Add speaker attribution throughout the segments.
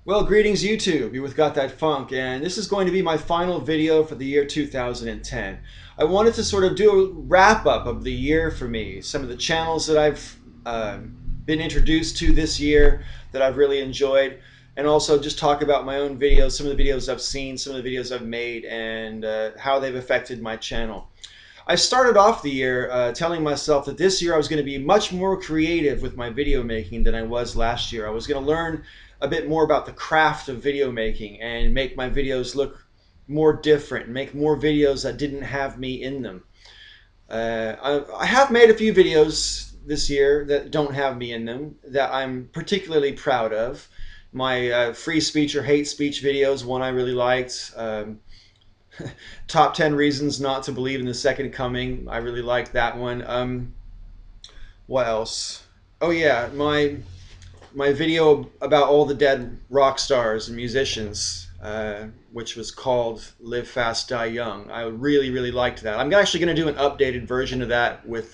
Speaker 1: Well, greetings YouTube. You're with Got That Funk, and this is going to be my final video for the year 2010. I wanted to sort of do a wrap up of the year for me, some of the channels that I've been introduced to this year that I've really enjoyed, and also just talk about my own videos, some of the videos I've seen, some of the videos I've made, and how they've affected my channel. I started off the year telling myself that this year I was going to be much more creative with my video making than I was last year. I was going to learn a bit more about the craft of video making and make my videos look more different, make more videos that didn't have me in them. I have made a few videos this year that don't have me in them that I'm particularly proud of. My free speech or hate speech videos, one I really liked. Top 10 reasons not to believe in the second coming. I really liked that one. What else? Oh yeah, my video about all the dead rock stars and musicians, which was called Live Fast, Die Young. I really liked that. I'm actually going to do an updated version of that with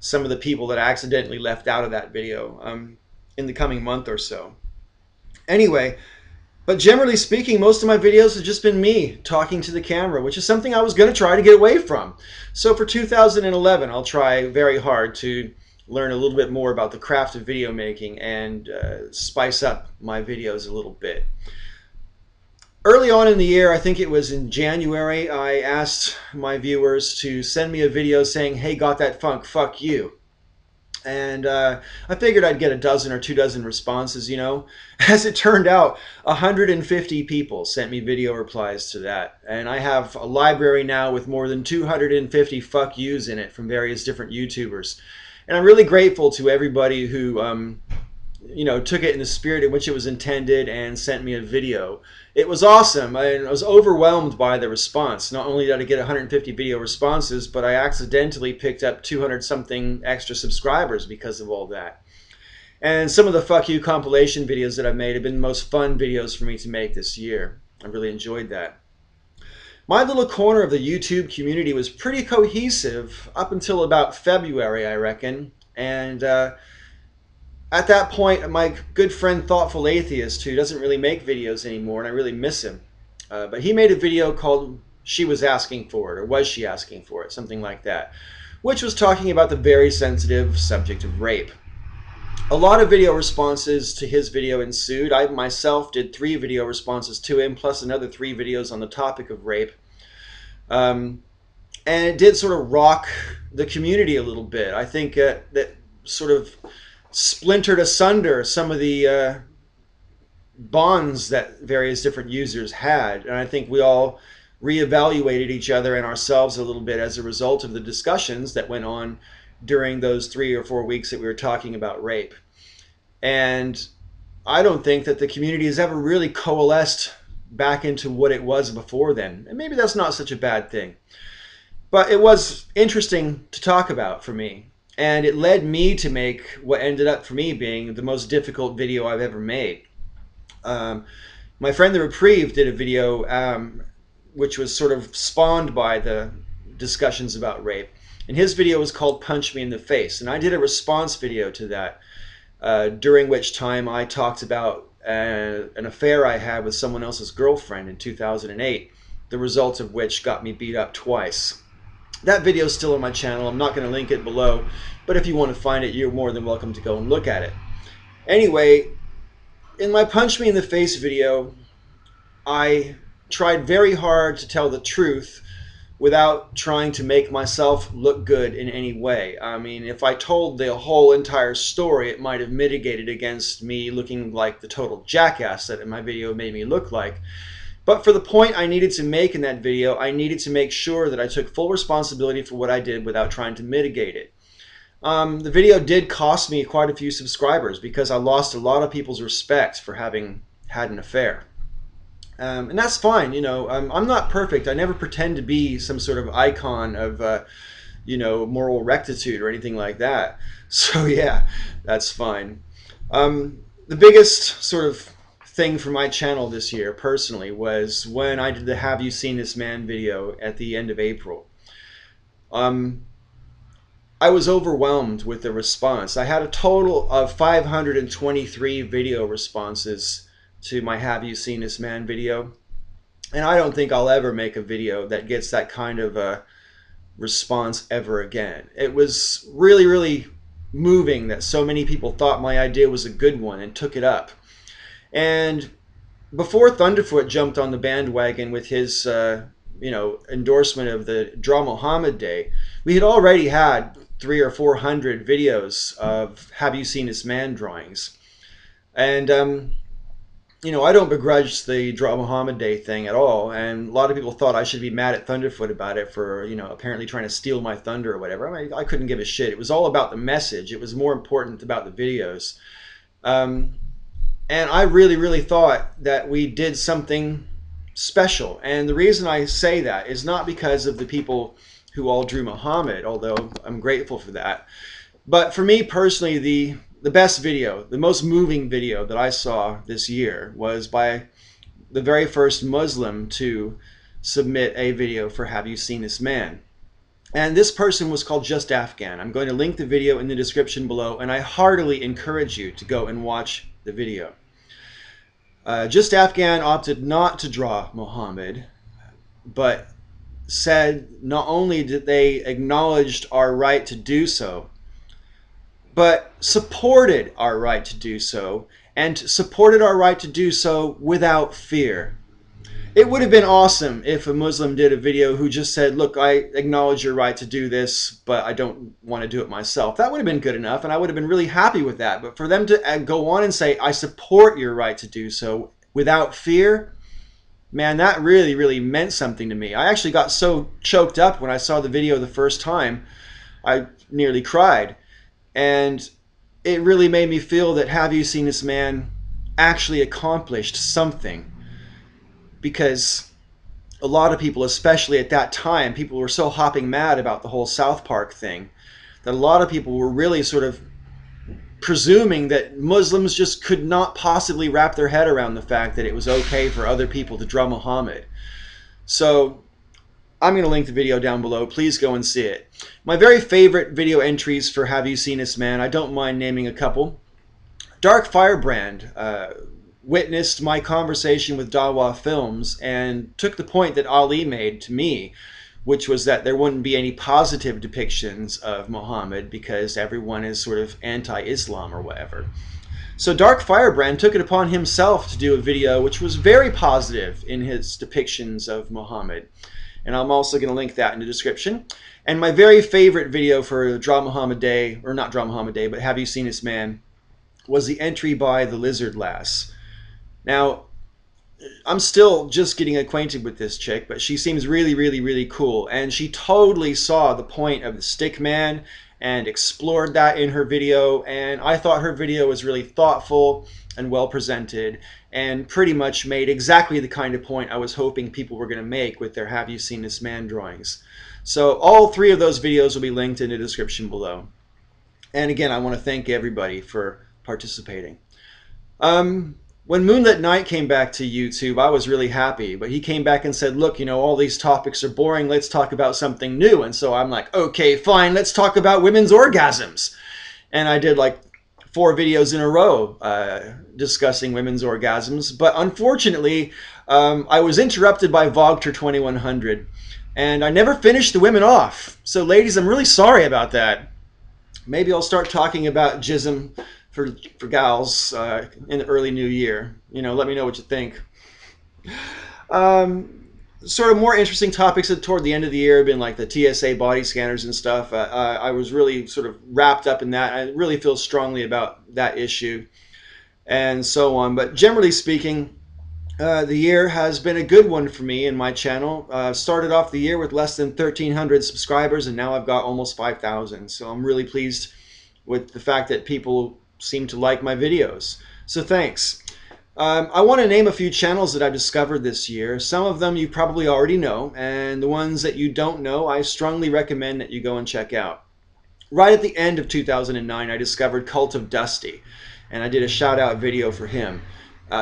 Speaker 1: some of the people that I accidentally left out of that video in the coming month or so. Anyway, but generally speaking, most of my videos have just been me talking to the camera, which is something I was going to try to get away from. So for 2011, I'll try very hard to learn a little bit more about the craft of video making and spice up my videos a little bit. Early on in the year, I think it was in January, I asked my viewers to send me a video saying, "Hey, got that funk, fuck you." And I figured I'd get a dozen or 2 dozen responses, you know. As it turned out, 150 people sent me video replies to that. And I have a library now with more than 250 fuck yous in it from various different YouTubers. And I'm really grateful to everybody who, you know, took it in the spirit in which it was intended and sent me a video. It was awesome. I was overwhelmed by the response. Not only did I get 150 video responses, but I accidentally picked up 200 something extra subscribers because of all that. And some of the fuck you compilation videos that I've made have been the most fun videos for me to make this year. I really enjoyed that. My little corner of the YouTube community was pretty cohesive up until about February, I reckon. And at that point, my good friend Thoughtful Atheist, who doesn't really make videos anymore, and I really miss him, but he made a video called She Was Asking For It, or Was She Asking For It, something like that, which was talking about the very sensitive subject of rape. A lot of video responses to his video ensued. I myself did 3 video responses to him, plus another 3 videos on the topic of rape. And it did sort of rock the community a little bit. I think that sort of splintered asunder some of the bonds that various different users had. And I think we all reevaluated each other and ourselves a little bit as a result of the discussions that went on during those 3 or 4 weeks that we were talking about rape. And I don't think that the community has ever really coalesced back into what it was before then. And maybe that's not such a bad thing. But it was interesting to talk about for me. And it led me to make what ended up for me being the most difficult video I've ever made. My friend The Reprieve did a video which was sort of spawned by the discussions about rape. And his video was called Punch Me in the Face. And I did a response video to that, during which time I talked about an affair I had with someone else's girlfriend in 2008, the result of which got me beat up twice. That video is still on my channel. I'm not going to link it below, but if you want to find it, you're more than welcome to go and look at it. Anyway, in my Punch Me in the Face video, I tried very hard to tell the truth without trying to make myself look good in any way. I mean, if I told the whole entire story, it might have mitigated against me looking like the total jackass that my video made me look like. But for the point I needed to make in that video, I needed to make sure that I took full responsibility for what I did without trying to mitigate it. The video did cost me quite a few subscribers because I lost a lot of people's respect for having had an affair. And that's fine, you know. I'm not perfect. I never pretend to be some sort of icon of, you know, moral rectitude or anything like that. So yeah, that's fine. The biggest sort of thing for my channel this year personally was when I did the Have You Seen This Man video at the end of April. I was overwhelmed with the response. I had a total of 523 video responses to my Have You Seen This Man video. And I don't think I'll ever make a video that gets that kind of a response ever again. It was really, really moving that so many people thought my idea was a good one and took it up. And before Thunderfoot jumped on the bandwagon with his endorsement of the Draw Muhammad Day, we had already had 300 or 400 videos of Have You Seen This Man drawings. And I don't begrudge the Draw Muhammad Day thing at all, and a lot of people thought I should be mad at Thunderfoot about it for, apparently trying to steal my thunder or whatever. I mean, I couldn't give a shit. It was all about the message. It was more important about the videos. And I really, really thought that we did something special. And the reason I say that is not because of the people who all drew Muhammad, although I'm grateful for that. But for me personally, the best video, the most moving video that I saw this year was by the very first Muslim to submit a video for Have You Seen This Man? And this person was called Just Afghan. I'm going to link the video in the description below, and I heartily encourage you to go and watch the video. Just Afghan opted not to draw Muhammad, but said not only did they acknowledge our right to do so, but supported our right to do so, and supported our right to do so without fear. It would have been awesome if a Muslim did a video who just said, look, I acknowledge your right to do this, but I don't want to do it myself. That would have been good enough, and I would have been really happy with that. But for them to go on and say, I support your right to do so without fear, man, that really, really meant something to me. I actually got so choked up when I saw the video the first time, I nearly cried. And it really made me feel that Have You Seen This Man actually accomplished something. Because a lot of people, especially at that time, people were so hopping mad about the whole South Park thing, that a lot of people were really sort of presuming that Muslims just could not possibly wrap their head around the fact that it was okay for other people to draw Muhammad. So I'm going to link the video down below. Please go and see it. My very favorite video entries for Have You Seen This Man, I don't mind naming a couple. Darkfirebrand witnessed my conversation with Dawa Films and took the point that Ali made to me, which was that there wouldn't be any positive depictions of Muhammad because everyone is sort of anti-Islam or whatever. So Darkfirebrand took it upon himself to do a video which was very positive in his depictions of Muhammad. And I'm also going to link that in the description. And my very favorite video for Draw Muhammad Day, or not Draw Muhammad Day, but Have You Seen This Man, was the entry by TheLizardLass. Now, I'm still just getting acquainted with this chick, but she seems really, really, really cool. And she totally saw the point of the stick man and explored that in her video. And I thought her video was really thoughtful and well presented and pretty much made exactly the kind of point I was hoping people were going to make with their Have You Seen This Man drawings. So all three of those videos will be linked in the description below. And again, I want to thank everybody for participating. When Moonlit Knight came back to YouTube, I was really happy, but he came back and said, look, all these topics are boring, let's talk about something new. And so I'm like, okay, fine, let's talk about women's orgasms. And I did like 4 videos in a row discussing women's orgasms, but unfortunately, I was interrupted by Vogter 2100, and I never finished the women off. So ladies, I'm really sorry about that. Maybe I'll start talking about jism for gals in the early new year. Let me know what you think. Sort of more interesting topics toward the end of the year have been like the TSA body scanners and stuff. I was really sort of wrapped up in that. I really feel strongly about that issue and so on. But generally speaking, the year has been a good one for me and my channel. Started off the year with less than 1,300 subscribers, and now I've got almost 5,000. So I'm really pleased with the fact that people seem to like my videos. So thanks. I want to name a few channels that I've discovered this year. Some of them you probably already know, and the ones that you don't know, I strongly recommend that you go and check out. Right at the end of 2009, I discovered Cult of Dusty, and I did a shout out video for him.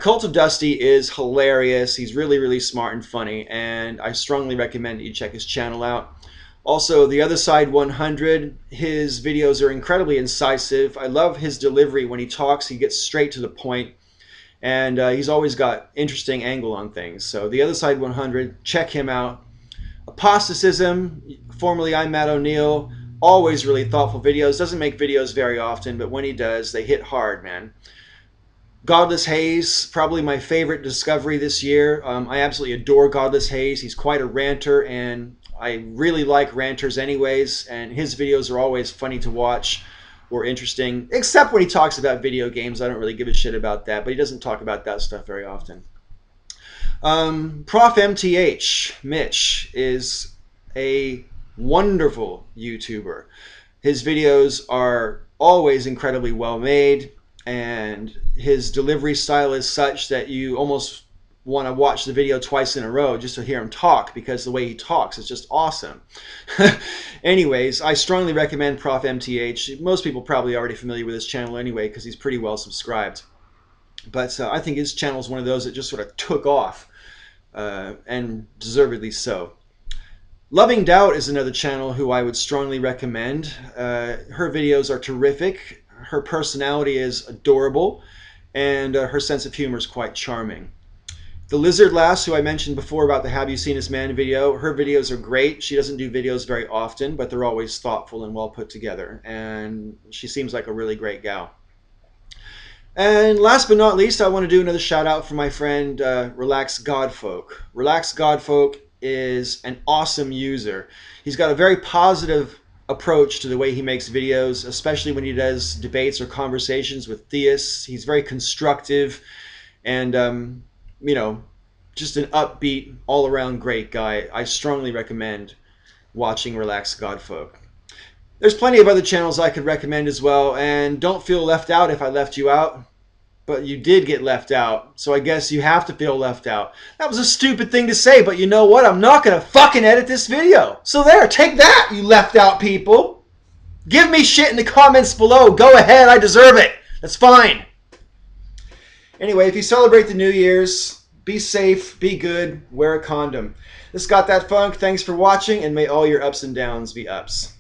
Speaker 1: Cult of Dusty is hilarious. He's really, really smart and funny, and I strongly recommend that you check his channel out. Also, The Other Side 100, his videos are incredibly incisive. I love his delivery when he talks. He gets straight to the point. And he's always got interesting angle on things. So The Other Side 100, check him out. Apostacism, formerly I'm Matt O'Neill, always really thoughtful videos. Doesn't make videos very often, but when he does, they hit hard, man. Godless Haze, probably my favorite discovery this year. I absolutely adore Godless Haze. He's quite a ranter, and I really like ranters anyways, and his videos are always funny to watch or interesting, except when he talks about video games. I don't really give a shit about that, but he doesn't talk about that stuff very often. Prof MTH, Mitch, is a wonderful YouTuber. His videos are always incredibly well made, and his delivery style is such that you almost want to watch the video twice in a row just to hear him talk, because the way he talks is just awesome. Anyways, I strongly recommend Prof MTH. Most people probably already familiar with his channel anyway, because he's pretty well subscribed. But I think his channel is one of those that just sort of took off, and deservedly so. Loving Doubt is another channel who I would strongly recommend. Her videos are terrific. Her personality is adorable, and her sense of humor is quite charming. TheLizardLass, who I mentioned before about the Have You Seen This Man video, her videos are great. She doesn't do videos very often, but they're always thoughtful and well put together, and she seems like a really great gal. And last but not least, I want to do another shout out for my friend Relax Godfolk. Relax Godfolk is an awesome user. He's got a very positive approach to the way he makes videos, especially when he does debates or conversations with theists. He's very constructive and, you know, just an upbeat, all-around great guy. I strongly recommend watching Relax Godfolk. There's plenty of other channels I could recommend as well, and don't feel left out if I left you out. But you did get left out, so I guess you have to feel left out. That was a stupid thing to say, but you know what? I'm not going to fucking edit this video. So there, take that, you left out people. Give me shit in the comments below. Go ahead, I deserve it. That's fine. Anyway, if you celebrate the New Year's, be safe, be good, wear a condom. This got that funk. Thanks for watching, and may all your ups and downs be ups.